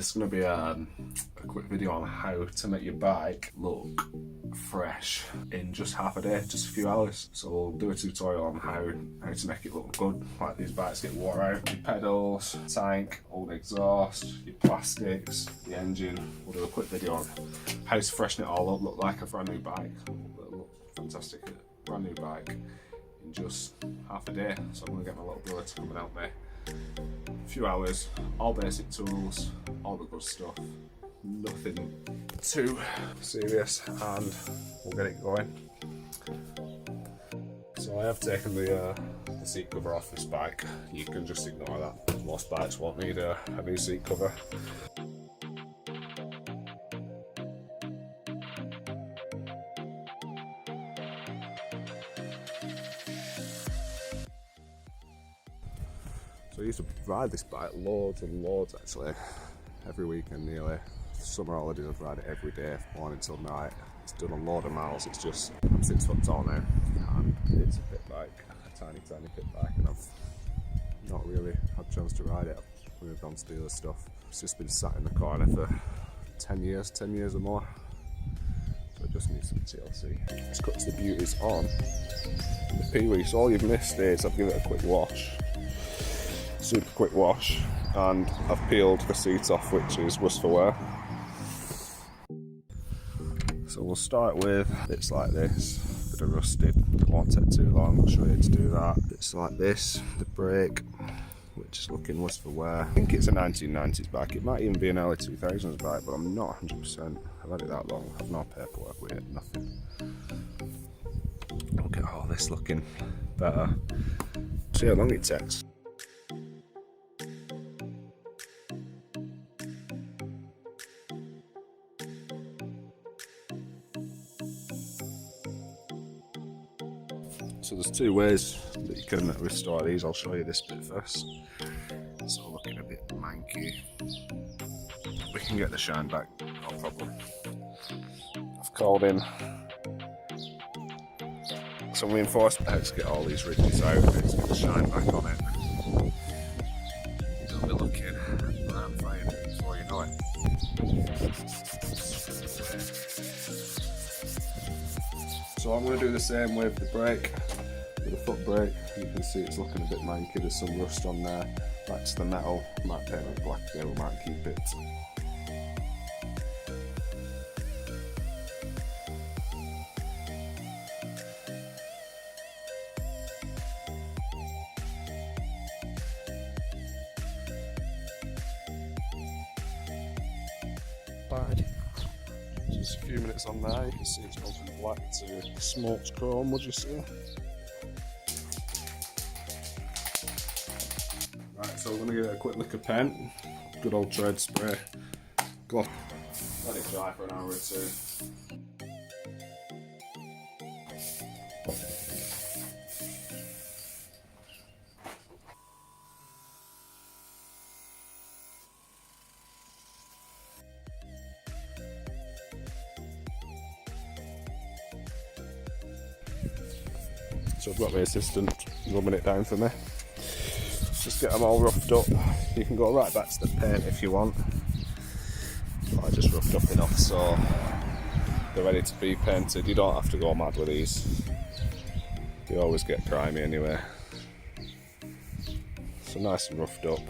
This is going to be a quick video on how to make your bike look fresh in just half a day, just a few hours. So we'll do a tutorial on how to make it look good. Like these bikes get wore out, your pedals, tank, old exhaust, your plastics, the engine. We'll do a quick video on how to freshen it all up, look like a brand new bike. It'll look fantastic, a brand new bike in just half a day. So I'm going to get my little brother to come and help me. A few hours, all basic tools, all the good stuff, nothing too serious, and we'll get it going. So I have taken the seat cover off this bike. You can just ignore that. Most bikes won't need a new seat cover. So I used to ride this bike loads and loads actually, every weekend nearly. Summer holidays I'd ride it every day, morning till night. It's done a load of miles. It's just, I'm 6 foot tall now, and it's a pit bike, a tiny pit bike, and I've not really had a chance to ride it. I've moved on to the other stuff. It's just been sat in the corner for 10 years or more. So it just needs some TLC. Let's cut to the beauties on the Pee-wee. So all you've missed is I've given it a quick wash. Super quick wash, and I've peeled the seat off, which is rust for wear. So we'll start with bits like this, a bit of rusted, it won't take too long, I'll show you how to do that. Bits like this, the brake, which is looking rust for wear. I think it's a 1990s bike, it might even be an early 2000s bike, but I'm not 100%. I've had it that long, I've no paperwork with it, nothing. Look at all this looking better. See how long it takes. So there's two ways that you can restore these. I'll show you this bit first. It's all looking a bit manky. We can get the shine back, no problem. I've called in some reinforcement to get all these ridges out, to get the shine back on it. You'll be looking brand fine before you know it. So I'm going to do the same with the brake. With the foot brake, you can see it's looking a bit manky, there's some rust on there. That's the metal, might paint it black there, we might keep it. Bad. Just a few minutes on there, you can see it's gone from black to smoked chrome, would you say? Right, so we're going to give it a quick lick of paint, good old tread spray, go on, let it dry for an hour or two. So I've got my assistant rubbing it down for me. Just get them all roughed up. You can go right back to the paint if you want. But I just roughed up enough so they're ready to be painted. You don't have to go mad with these. They always get grimy anyway. So nice and roughed up.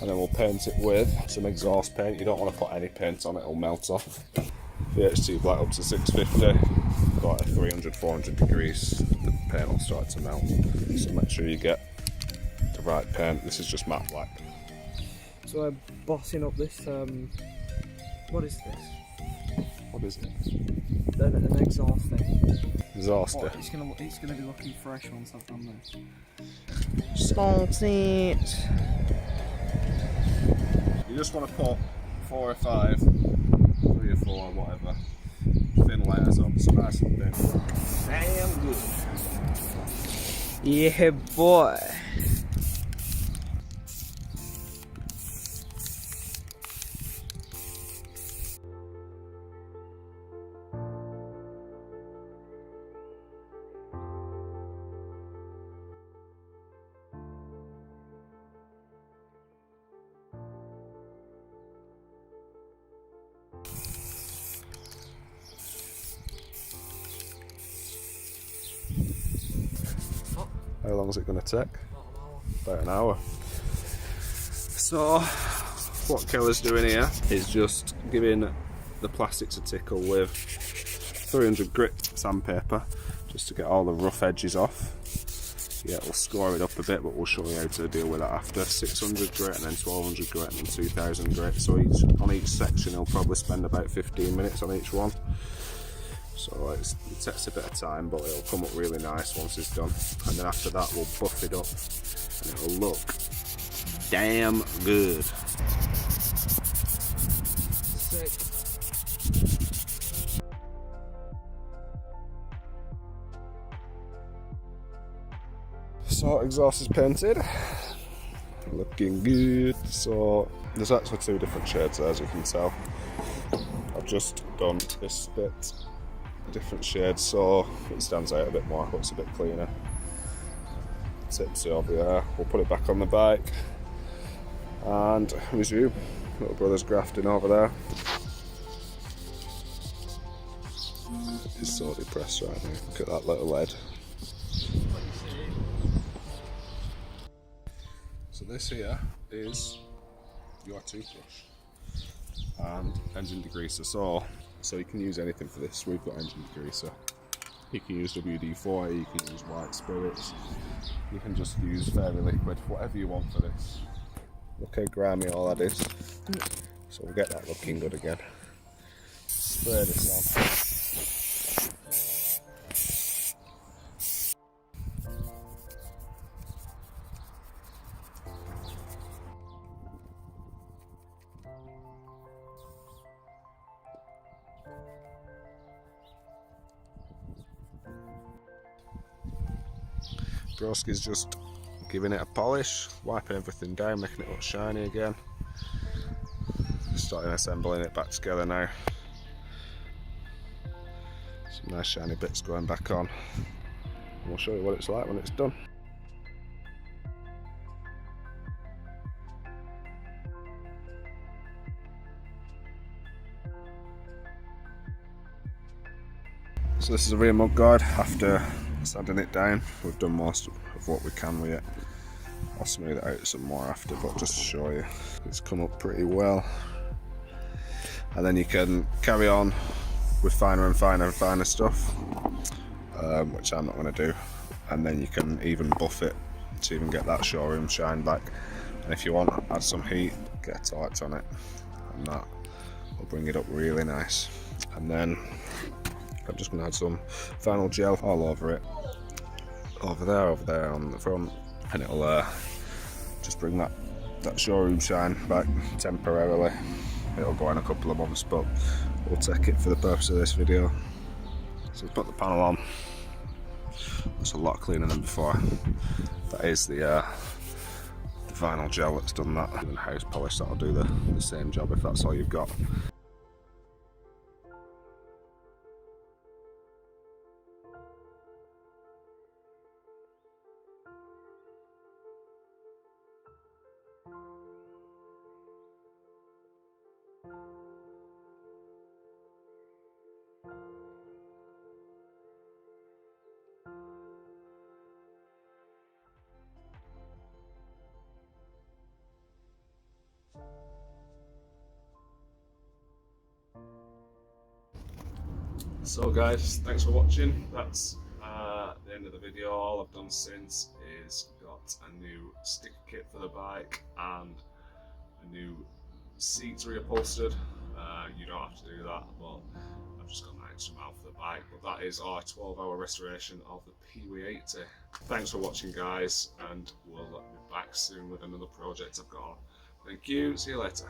And then we'll paint it with some exhaust paint. You don't want to put any paint on it, it'll melt off. VHT black up to 650. About 300-400 degrees, the paint will start to melt. So make sure you get the right paint. This is just matte black. So I'm bossing up this, what is this? What is it? An exhaust thing. Exhaust. Oh, it's gonna be looking fresh once I've done this. Salt it. You just want to put 4 or 5, 3 or 4, whatever, thin layers on, so nice and thin. Damn good. Yeah, boy. How long is it going to take? About an hour. So what Keller's doing here is just giving the plastics a tickle with 300 grit sandpaper just to get all the rough edges off. Yeah, we'll score it up a bit, but we'll show you how to deal with that after. 600 grit and then 1200 grit and then 2000 grit. So on each section he'll probably spend about 15 minutes on each one. So it takes a bit of time, but it'll come up really nice once it's done. And then after that we'll buff it up and it'll look damn good. Sick. So exhaust is painted, looking good. So there's actually two different shades there, as you can tell. I've just done this bit a different shade so it stands out a bit more, looks a bit cleaner. Tipsy over there, we'll put it back on the bike and resume. Little brother's grafting over there. He's so depressed right now, look at that little lead. So this here is your toothbrush and engine degreaser. So you can use anything for this. We've got engine degreaser. You can use WD-40, you can use white spirits, you can just use fairy liquid, whatever you want for this. Look how grimy all that is. So we'll get that looking good again. Spray this on. Broski's just giving it a polish, wiping everything down, making it look shiny again. Starting assembling it back together now. Some nice shiny bits going back on. And we'll show you what it's like when it's done. So this is a rear mudguard. After sanding it down, we've done most of what we can with it. I'll smooth it out some more after, but just to show you, it's come up pretty well. And then you can carry on with finer and finer and finer stuff, which I'm not going to do. And then you can even buff it to even get that showroom shine back. And if you want, add some heat, get a torch on it, and that will bring it up really nice. And then I'm just going to add some vinyl gel all over it, over there on the front, and it'll just bring that showroom shine back temporarily. It'll go in a couple of months, but we'll take it for the purpose of this video. So we've put the panel on. It's a lot cleaner than before. That is the vinyl gel that's done that. And house polish, that'll do the same job if that's all you've got. So guys, thanks for watching. That's the end of the video. All I've done since is got a new sticker kit for the bike and a new seats reupholstered. You don't have to do that, but I've just got an extra mount for the bike. But that is our 12-hour restoration of the PW80. Thanks for watching guys, and we'll be back soon with another project I've got on. Thank you, see you later.